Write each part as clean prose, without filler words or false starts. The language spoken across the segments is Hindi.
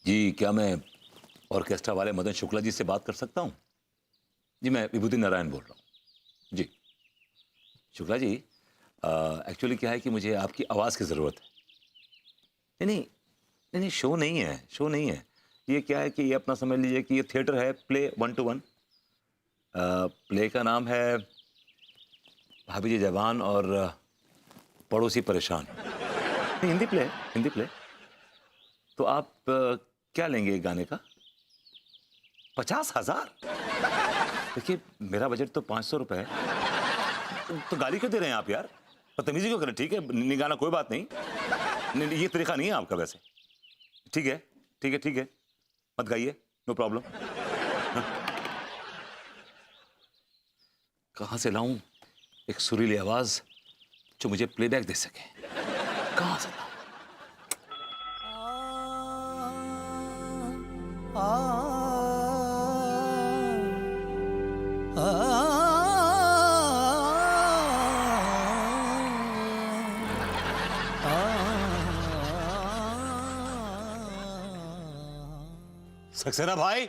जी, क्या मैं ऑर्केस्ट्रा वाले मदन शुक्ला जी से बात कर सकता हूँ? जी, मैं विभूति नारायण बोल रहा हूँ। जी, शुक्ला जी, एक्चुअली क्या है कि मुझे आपकी आवाज़ की ज़रूरत है। नहीं, नहीं, नहीं, नहीं, शो नहीं है, शो नहीं है। ये क्या है कि ये अपना समझ लीजिए कि ये थिएटर है, प्ले 1 to 1। प्ले का नाम है भाभी जी जवान और पड़ोसी परेशान। नहीं, हिंदी प्ले है, हिंदी प्ले। तो आप क्या लेंगे गाने का? 50,000? देखिए, मेरा बजट तो 500 रुपए है। तो गाली क्यों दे रहे हैं आप यार? बदतमीजी क्यों कर रहे हैं? ठीक है, नहीं गाना कोई बात नहीं। नहीं, ये तरीका नहीं है आपका वैसे। ठीक है, ठीक है, ठीक है। मत गाइए, नो प्रॉब्लम। कहाँ से लाऊं एक सुरीली आवाज जो मुझे प्लेबैक दे सके? कहाँ से लाऊं? सक्सेना भाई,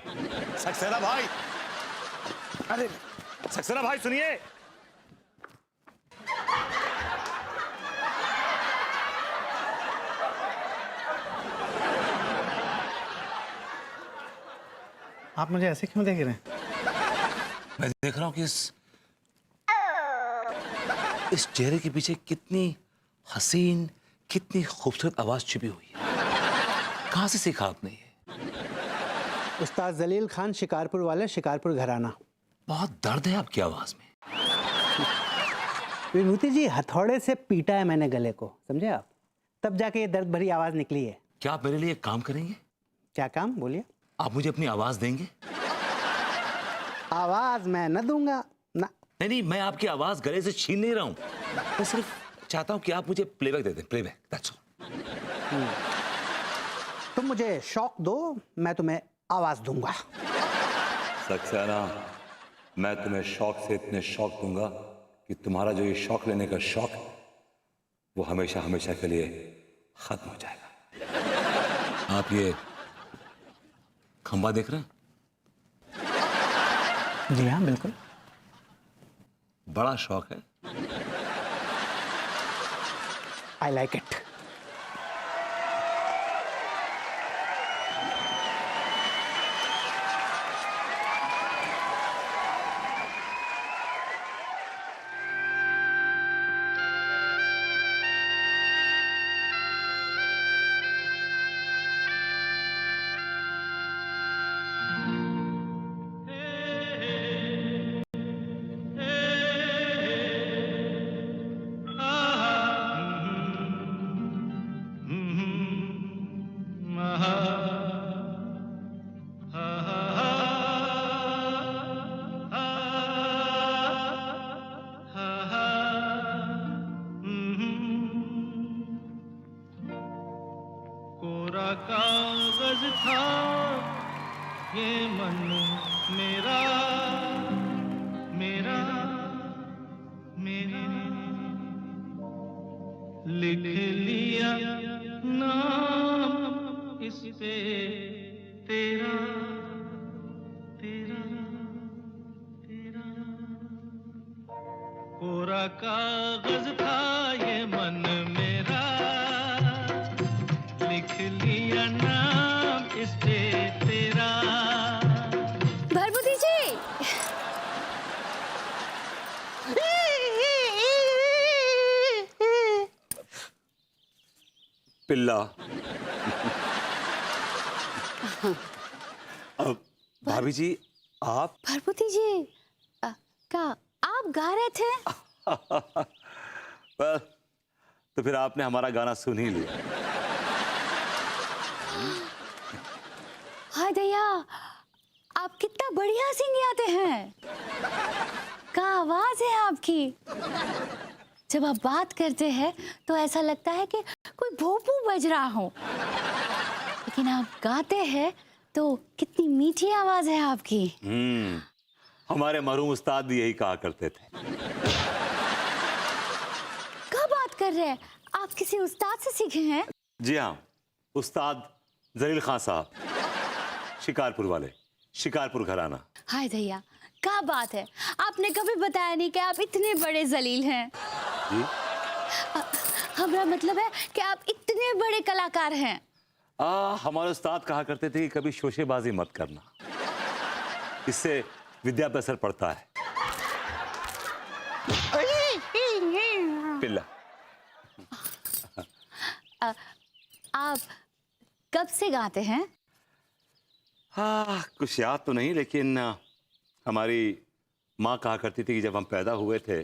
सक्सेना भाई, अरे सक्सेना भाई सुनिए। आप मुझे ऐसे क्यों देख रहे हैं? मैं देख रहा हूं कि इस चेहरे के पीछे कितनी हसीन, कितनी खूबसूरत आवाज छिपी हुई है। कहां से सीखा आपने ये? उस्ताद जलील खान शिकारपुर वाले, शिकारपुर घराना। बहुत दर्द है आपकी आवाज में। विभूति जी, हथौड़े से पीटा है मैंने गले को, समझे आप? तब जाके ये दर्द भरी आवाज निकली है। क्या आप मेरे लिए एक काम करेंगे? क्या काम? बोलिए। आप मुझे अपनी आवाज देंगे? आवाज मैं न दूंगा ना। नहीं नहीं, मैं आपकी आवाज गले से छीन नहीं रहा हूं। मैं सिर्फ चाहता हूं कि आप मुझे प्लेबैक दे दें, प्लेबैक, दैट्स ऑल। तुम मुझे शौक दो, मैं तुम्हें आवाज दूंगा। सक्सेना, मैं तुम्हें शौक से इतने शौक दूंगा कि तुम्हारा जो ये शौक लेने का शौक वो हमेशा हमेशा के लिए खत्म हो जाएगा। आप ये खंबा देख रहे हैं? जी हाँ, बिल्कुल। बड़ा शौक है। I like it. कोरा कागज था ये मन मेरा, मेरा, मेरा, लिख लिया नाम इस पे तेरा, तेरा, तेरा। कोरा कागज था ये मन मेरा, लिख लिया नाम इस पे तेरा। भरभूति जी, पिल्ला। अब भाभी जी, आप भरभूति जी, क्या आप गा रहे थे? well, तो फिर आपने हमारा गाना सुन ही लिया। हाय दया, आप कितना बढ़िया सिंग गाते हैं। क्या आवाज है आपकी। जब आप बात करते हैं तो ऐसा लगता है कि कोई भोपू बज रहा हो, लेकिन आप गाते हैं तो कितनी मीठी आवाज है आपकी। हमारे मरहूम उस्ताद भी यही कहा करते थे। क्या बात कर रहे हैं? आप किसी उस्ताद से सीखे हैं? जी हाँ, उस्ताद जलील खान साहब, शिकारपुर वाले, शिकारपुर घराना। हाय भैया, क्या बात है, आपने कभी बताया नहीं कि आप इतने बड़े जलील हैं। जी? हमारा मतलब है कि आप इतने बड़े कलाकार हैं। हमारे उस्ताद कहा करते थे कि कभी शोशेबाजी मत करना, इससे विद्या पर असर पड़ता है। पिल्ला। आप कब से गाते हैं? कुछ याद तो नहीं, लेकिन हमारी माँ कहा करती थी कि जब हम पैदा हुए थे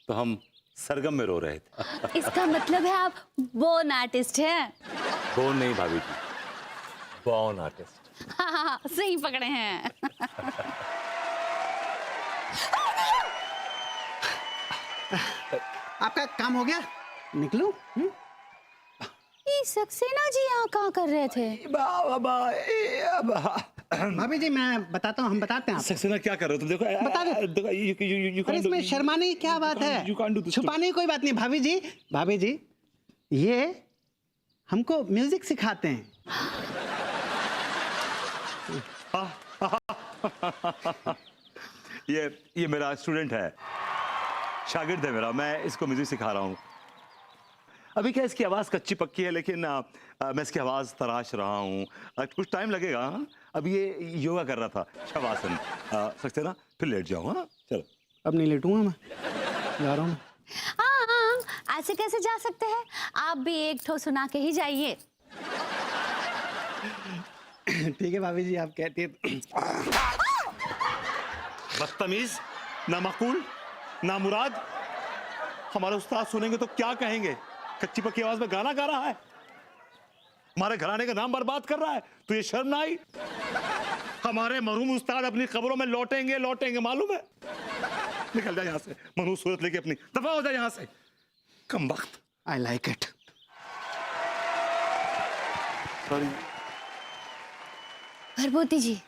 तो हम सरगम में रो रहे थे। इसका मतलब है आप बोर्न आर्टिस्ट हैं। बोर्न नहीं भाभी जी, बॉर्न आर्टिस्ट। हाँ, सही पकड़े हैं। आपका काम हो गया, निकलूं? ये सक्सेना जी यहाँ कहाँ कर रहे थे? भाभी जी मैं बताता हूँ, हम बताते हैं आपको। सक्सेना क्या कर रहे हो तुम? देखो बता दे। अरे इसमें शर्माने की क्या बात है, छुपाने की कोई बात नहीं। भाभी जी ये हमको म्यूजिक सिखाते हैं। ये मेरा स्टूडेंट है, शागिर्द है मेरा, मैं इसको म्यूजिक सिखा रहा हूँ। अभी क्या इसकी आवाज़ कच्ची पक्की है, लेकिन मैं इसकी आवाज़ तराश रहा हूँ। कुछ टाइम लगेगा। हाँ? अभी ये योगा कर रहा था, शवासन। सक्सेना फिर लेट जाओ। हाँ चलो। अब नहीं लेटूंगा मैं, जा रहा हूँ। हाँ, ऐसे कैसे जा सकते हैं? आप भी एक ठो सुना के ही जाइए। ठीक है भाभी जी, आप कहती है। बदतमीज, नामाकूल, नामुराद। हमारे उस्ताद सुनेंगे तो क्या कहेंगे? कच्ची पक्की आवाज में गाना गा रहा है, हमारे घराने का नाम बर्बाद कर रहा है। तो ये शर्म ना आई? हमारे मरहूम उस्ताद अपनी कब्रों में लौटेंगे मालूम है? निकल जा यहाँ से, मनहूस सूरत लेके अपनी दफा हो जा यहाँ से, कम वक्त। I like it. Sorry. Bharbhuti जी,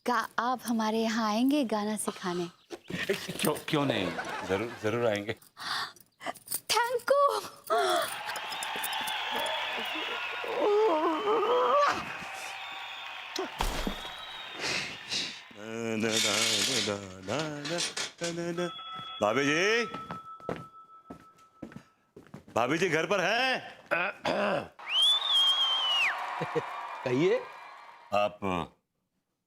क्या आप हमारे यहाँ आएंगे गाना सिखाने? क्यों नहीं, जरूर आएंगे। Thank you. भाभी जी घर पर हैं? कहिए। आप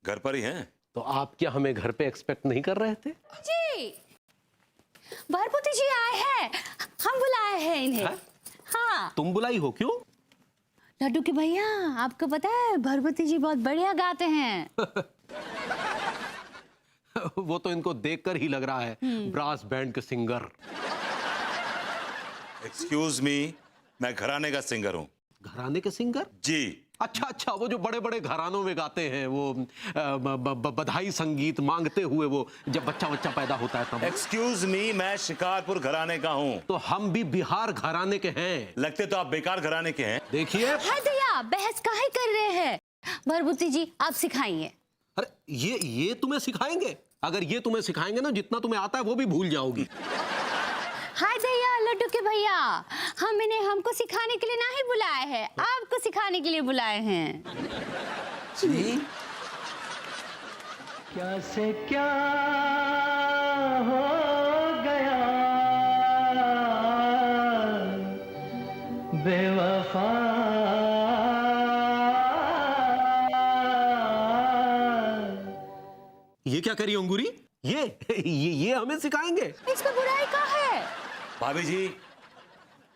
घर पर ही हैं? तो आप क्या हमें घर पे एक्सपेक्ट नहीं कर रहे थे? जी, भरभूति जी आए हैं, हम बुलाए हैं इन्हें। हाँ, तुम बुलाई हो क्यों? लड्डू के भैया, आपको पता है भरभूति जी बहुत बढ़िया गाते हैं। वो तो इनको देखकर ही लग रहा है ब्रास बैंड के सिंगर। एक्सक्यूज मी, मैं घराने का सिंगर हूँ। घराने के सिंगर? जी। अच्छा, वो जो बड़े बड़े घरानों में गाते हैं, वो बधाई संगीत मांगते हुए, वो जब बच्चा पैदा होता है तब। एक्सक्यूज मी, मैं शिकारपुर घराने का हूँ। तो हम भी बिहार घराने के हैं। लगते तो आप बेकार घराने के हैं। देखिए। है भैया, बहस काहे कर रहे हैं? भरभूति जी आप सिखाइए। अरे ये तुम्हें सिखाएंगे? अगर ये तुम्हें सिखाएंगे ना, जितना तुम्हें आता है वो भी भूल जाओगी। हाय भैया, लड्डू के भैया, हम इन्हें हमको सिखाने के लिए नहीं बुलाए हैं, आपको सिखाने के लिए बुलाए हैं। जी? क्या से क्या हो गया बेवफा, ये क्या करी अंगूरी? ये हमें सिखाएंगे? इसमें बुराई का है? भाभी जी,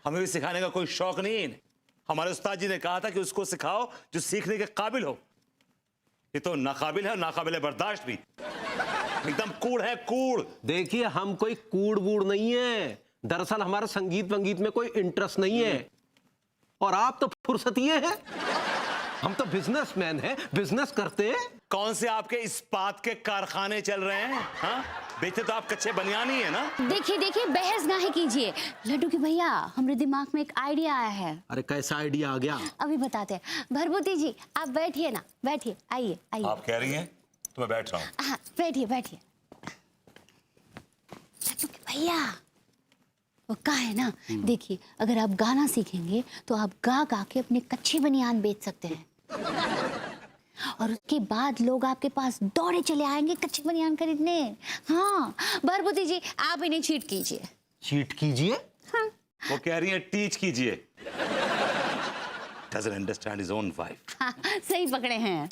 हमें भी सिखाने का कोई शौक नहीं। हमारे उस्ताद जी ने कहा था कि उसको सिखाओ जो सीखने के काबिल हो। ये तो नाकाबिल है, नाकाबिल बर्दाश्त भी। एकदम कूड़ है, कूड़। देखिए, हम कोई कूड़ बूढ़ नहीं है। दरअसल हमारा संगीत वंगीत में कोई इंटरेस्ट नहीं है। और आप तो फुर्सतिये हैं। हम तो बिजनेसमैन हैं, बिजनेस करते हैं। कौन से आपके इस्पात के कारखाने चल रहे हैं? हाँ, बेचते तो आप कच्चे बनियानी है ना। देखिए, बहस नहीं कीजिए। लड्डू के भैया, हमारे दिमाग में एक आइडिया आया है। अरे कैसा आइडिया आ गया? अभी बताते हैं। भरभूति जी आप बैठिए ना, बैठिए, आइए। आप कह रही हैं तो मैं बैठ रहा हूँ। हाँ, बैठिए। लड्डू के भैया, वो का है ना, देखिए अगर आप गाना सीखेंगे तो आप गा गा के अपनी कच्ची बनियान बेच सकते हैं और उसके बाद लोग आपके पास दौड़े चले आएंगे कच्ची बनियान खरीदने। हाँ भरभूति जी, आप इन्हें चीट कीजिए। चीट कीजिए? हाँ। वो कह रही है टीच कीजिए। Doesn't understand his own wife. हाँ, सही पकड़े हैं।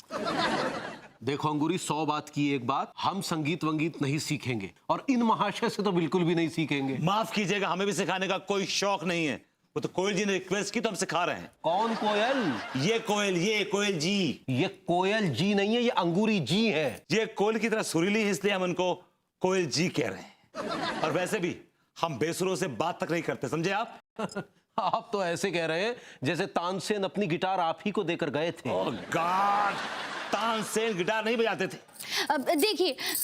देखो अंगूरी, 100 बात की एक बात, हम संगीत वंगीत नहीं सीखेंगे और इन महाशय से तो बिल्कुल भी नहीं सीखेंगे। माफ कीजिएगा, हमें भी सिखाने का कोई शौक नहीं है। वो तो कोयल जी ने रिक्वेस्ट की तो हम सिखा रहे हैं। कौन कोयल? ये कोयल जी। ये कोयल जी नहीं है, ये अंगूरी जी है। ये कोयल की तरह सुरीली है, इसलिए हम उनको कोयल जी कह रहे हैं। और वैसे भी हम बेसुरों से बात तक नहीं करते, समझे आप? आप तो ऐसे कह रहे हैं जैसे तानसेन अपनी गिटार आप ही को देकर गए थे। ओह गॉड, तानसेन गिटार नहीं बजाते थे। अब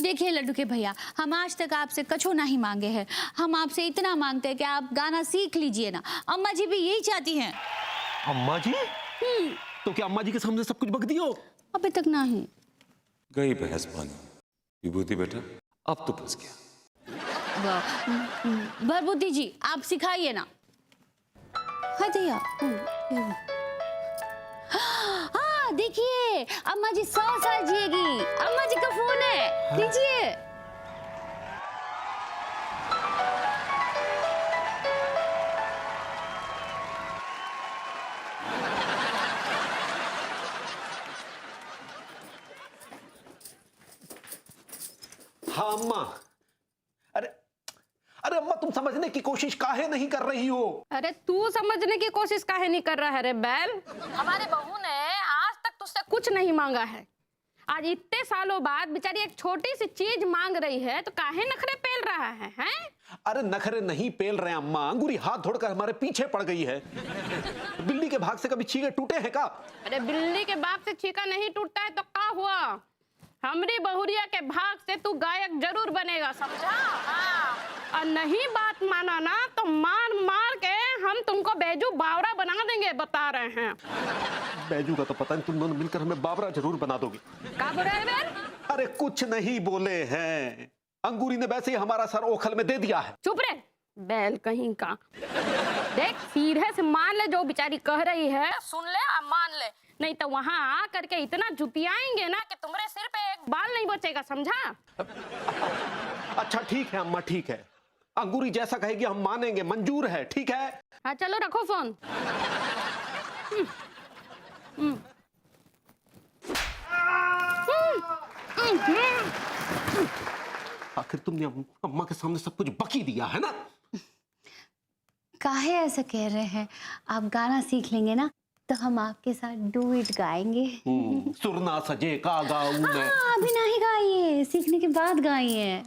देखिए लड्डू के भैया, हम आज तक आपसे कछो नहीं मांगे हैं। हम आपसे इतना मांगते हैं कि आप गाना सीख लीजिए ना। अम्मा जी भी यही चाहती हैं। अम्मा जी? तो क्या अम्मा जी के सामने सब कुछ बक दियो? अभी तक नहीं। गई बहस पानी। विभूति बेटा, अब तो बस गया। भरभूति जी, आप सिखाइए ना। हाँ भैया। हाँ देखिए, अम्मा जी 100 साल जिएगी। अम्मा जी का फोन है, लीजिए। हाँ अम्मा। अरे अम्मा, तुम समझने की कोशिश काहे नहीं कर रही हो? अरे तू समझने की कोशिश काहे नहीं कर रहा है रे बैल? हमारे बहू ने आज तक तुझसे कुछ नहीं मांगा है। आज इतने सालों बाद बेचारी एक छोटी सी चीज मांग रही है तो काहे नखरे पेल रहा है, हैं? अरे नखरे नहीं पेल रहे अम्मा, अंगूरी हाथ धोड़कर हमारे पीछे पड़ गई है। बिल्ली के भाग से कभी छीके टूटे हैं का? अरे बिल्ली के बाप से छीका नहीं टूटता है तो क्या हुआ? हमरी बहुरिया के भाग से तू गायक जरूर बनेगा, समझा? हाँ। और नहीं बात माना ना तो मार मार के हम तुमको बैजू बावरा बना देंगे, बता रहे हैं। बैजू का तो पता नहीं, तुम दोनों मिलकर हमें बावरा जरूर बना दोगे। क्या बोल रहे हैं बैल? अरे कुछ नहीं बोले हैं, अंगूरी ने वैसे ही हमारा सर ओखल में दे दिया है। चुप रे बैल कहीं का। देख सीधे से मान ले, जो बेचारी कह रही है सुन ले और मान ले, नहीं तो वहां आ करके इतना जुतियाएंगे ना कि तुम्हारे सिर पे एक बाल नहीं बचेगा, समझा? अच्छा ठीक है अम्मा, ठीक है। अंगूरी जैसा कहेगी हम मानेंगे, मंजूर है, ठीक है। हाँ चलो रखो फोन। आखिर तुमने अम्मा के सामने सब कुछ बकी दिया है ना। काहे ऐसा कह रहे हैं? आप गाना सीख लेंगे ना तो हम आपके साथ डुएट गाएंगे। सुरना सजे का गाऊं मैं। अभी नहीं गाइए, सीखने के बाद गाइए।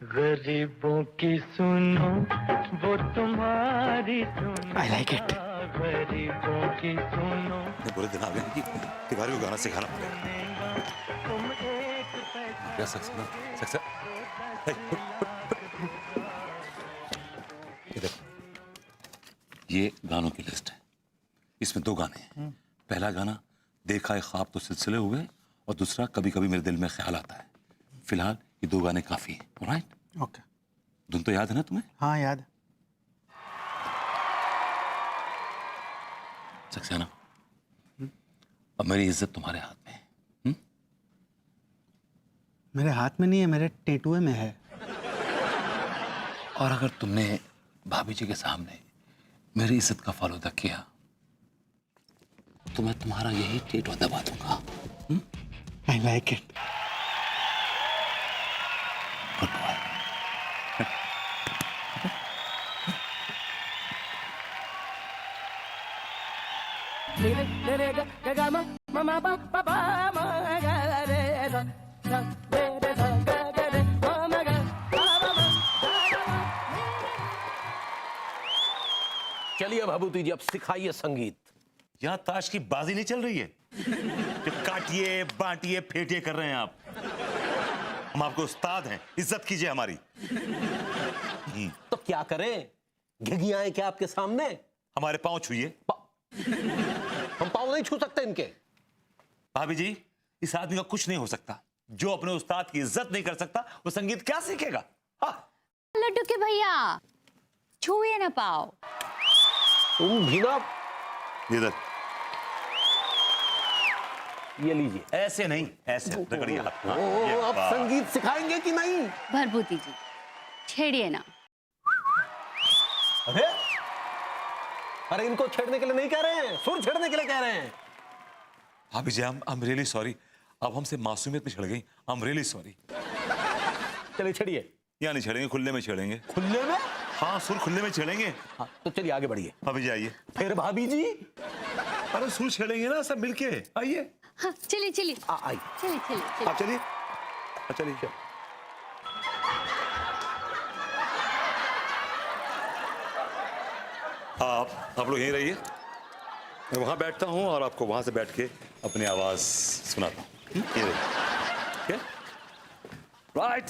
गरीबों की सुनो वो तुम्हारी सुनो। I like it. गरीबों की सुनो बुरे दिन आ गए कि तिवारी को गाना सिखाना पड़ेगा। तुम एक पैसा। क्या सक्सेना? ये देखो, ये गानों की लिस्ट है। इसमें 2 गाने हैं। पहला गाना देखा है ख्वाब तो सिलसिले हुए, और दूसरा कभी कभी मेरे दिल में ख्याल आता है। फिलहाल ये 2 गाने काफी हैं, ऑलराइट? ओके। धुन तो याद है ना तुम्हें? हाँ याद। सक्सेना, अब मेरी इज्जत तुम्हारे हाथ में है। मेरे हाथ में नहीं है, मेरे टेटुए में है। और अगर तुमने भाभी जी के सामने मेरी इज्जत का फालूदा किया तो मैं तुम्हारा यही टेटू दबा दूंगा। I like it. Good boy. चलिए भभूति जी, अब सिखाइए संगीत। यहाँ ताश की बाजी नहीं चल रही है जो काटिए बांटिए फेटिए कर रहे हैं आप। हम आपको उस्ताद हैं, इज्जत कीजिए हमारी। तो क्या करें, घिघियाएं क्या आपके सामने? हमारे पांव छूइए। हम पाँव नहीं छू सकते इनके। भाभी जी, इस आदमी का कुछ नहीं हो सकता। जो अपने उस्ताद की इज्जत नहीं कर सकता वो संगीत क्या सीखेगा? हाँ। लड्डू के भैया, छुए ना पाओ। तुम भी ना, इधर ये लीजिए। ऐसे नहीं, ऐसे रगड़िए हाथ। हाँ, ये अब बात। संगीत सिखाएंगे कि नहीं? भरभूति जी छेड़िए ना। अरे अरे इनको छेड़ने के लिए नहीं कह रहे हैं, सुर छेड़ने के लिए कह रहे हैं। भाभी जी, आई एम रियली सॉरी। अब हमसे मासूमियत में छिड़ गई। I am really sorry. चलिए छेड़िए। यहाँ नहीं छेड़ेंगे, खुले में छेड़ेंगे। खुले में? हाँ, सुर खुले में छेड़ेंगे। हाँ, तो चलिए आगे बढ़िए। भाभी जी आइए। फिर भाभी जी अरे सुर छेड़ेंगे ना सब मिलके, आइए। हाँ चलिए चलिए आई। चलिए चलिए आप चलिए, आप चलिए। आप लोग यहीं रहिए, मैं वहां बैठता हूं और आपको वहां से बैठ के अपनी आवाज सुनाता हूं। ये रहिए, राइट।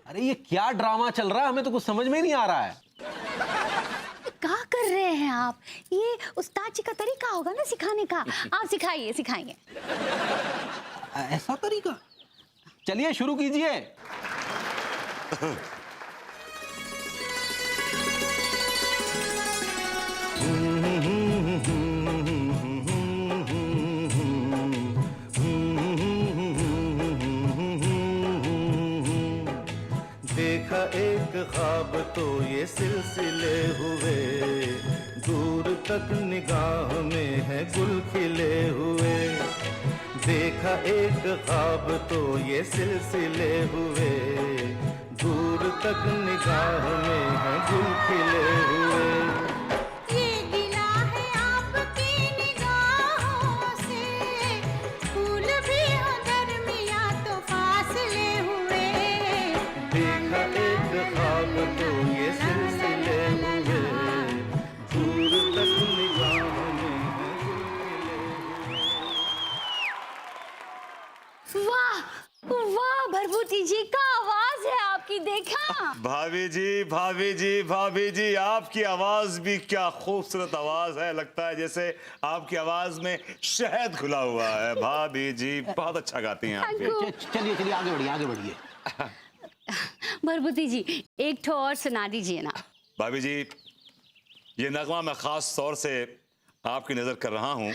अरे ये क्या ड्रामा चल रहा है, हमें तो कुछ समझ में नहीं आ रहा है। क्या कर रहे हैं आप? ये उस्ताद जी का तरीका होगा ना सिखाने का। आप सिखाइए, सिखाएंगे। ऐसा तरीका? चलिए शुरू कीजिए। देखा एक ख्वाब तो ये सिलसिले हुए, दूर तक निगाह में है गुल खिले हुए। देखा एक ख्वाब तो ये सिलसिले हुए, दूर तक निगाह में है गुल खिले हुए। ये गिला है आपकी निगाहों से, फूल भी हो दरमिया तो फासले हुए। देखा एक ख्वाब तो ये सिलसिले हुए, दूर तक निगाह में है गुल खिले हुए। वाह वाह, भरभूति जी का आवाज है आपकी, देखा? भाभी जी, भाभी जी, भाभी जी, आपकी आवाज भी क्या खूबसूरत आवाज है। लगता है जैसे आपकी आवाज में शहद घुला हुआ है। भाभी जी बहुत अच्छा गाती हैं आप भी। चलिए चलिए आगे बढ़िए, आगे बढ़िए। भरभूति जी एक ठो और सुना दीजिए ना। भाभी जी, ये नगमा मैं खास तौर से आपकी नजर कर रहा हूं,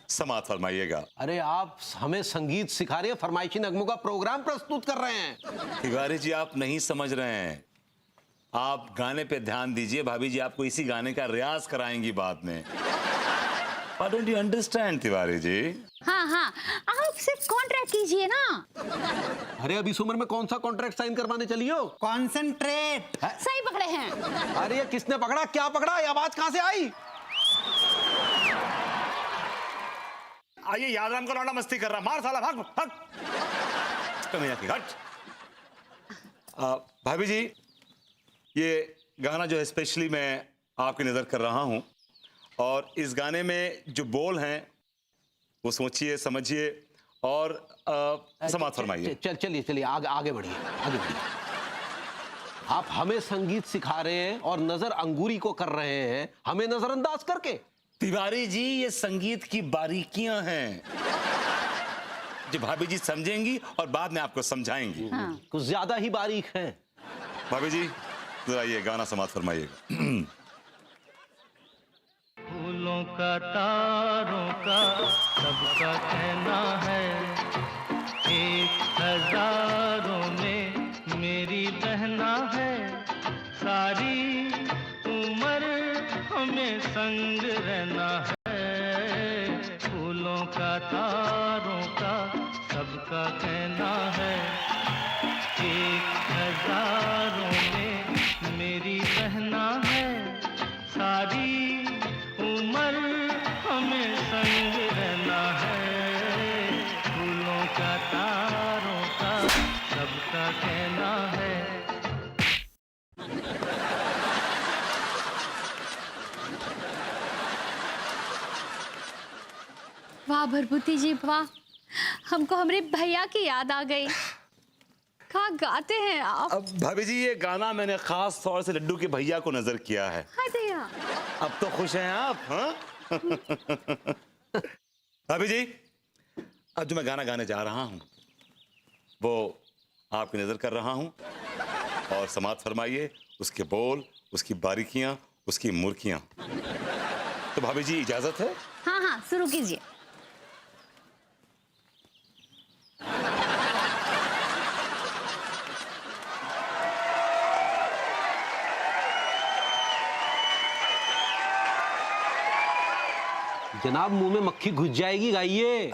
समात फरमाइएगा। अरे आप हमें संगीत सिखा रहे हैं, फरमाइशी नगमों का प्रोग्राम प्रस्तुत कर रहे हैं। तिवारी जी आप नहीं समझ रहे हैं, आप गाने पे ध्यान दीजिए। भाभी जी आपको इसी गाने का रियाज कराएंगी बाद में। Why don't you understand, Tiwari ji? हाँ हाँ, आप सिर्फ कॉन्ट्रैक्ट कीजिए ना। अरे अब इस उम्र में कौन सा कॉन्ट्रैक्ट साइन करवाने चली हो? कॉन्सेंट्रेट। सही पकड़े हैं। अरे ये किसने पकड़ा, क्या पकड़ा, ये आवाज कहां से आई? आइए, यादराम का लौंडा मस्ती कर रहा, मार साला, भाग भाग। कमियां की हट। भाभी जी, ये गाना जो है स्पेशली मैं आपकी नजर कर रहा हूं, और इस गाने में जो बोल हैं वो सोचिए, समझिए और समात फरमाइए। चलिए चलिए आगे आगे बढ़िए, आगे बढ़िए। आप हमें संगीत सिखा रहे हैं और नजर अंगूरी को कर रहे हैं, हमें नजरअंदाज करके। तिवारी जी, ये संगीत की बारीकियां हैं जो भाभी जी समझेंगी और बाद में आपको समझाएंगी। कुछ ज्यादा ही बारीक हैं। भाभी जी जरा ये गाना समात फरमाइएगा। फूलों का, तारों का, सबका कहना है, एक हजारों में मेरी बहना है। सारी उम्र हमें संग रहना है। फूलों का, तारों का, सबका कहना है, एक हजारों में मेरी बहना है। सारी उम्र हमें संग रहना है। फूलों का, तारों का, सबका कहना है। वाह भरभूति जी वाह, हमको हमारे भैया की याद आ गई। क्या गाते हैं आप। अब भाभी जी ये गाना मैंने खास तौर से लड्डू के भैया को नजर किया है। हाय भैया। अब तो खुश हैं आप? हाँ भाभी जी, अब जो मैं गाना गाने जा रहा हूं वो आपकी नजर कर रहा हूं और समाप्त फरमाइए उसके बोल, उसकी बारीकियां, उसकी मुर्कियां। तो भाभी जी इजाजत है? हाँ हाँ, शुरू कीजिए। जनाब मुंह में मक्खी घुस जाएगी, गाइए।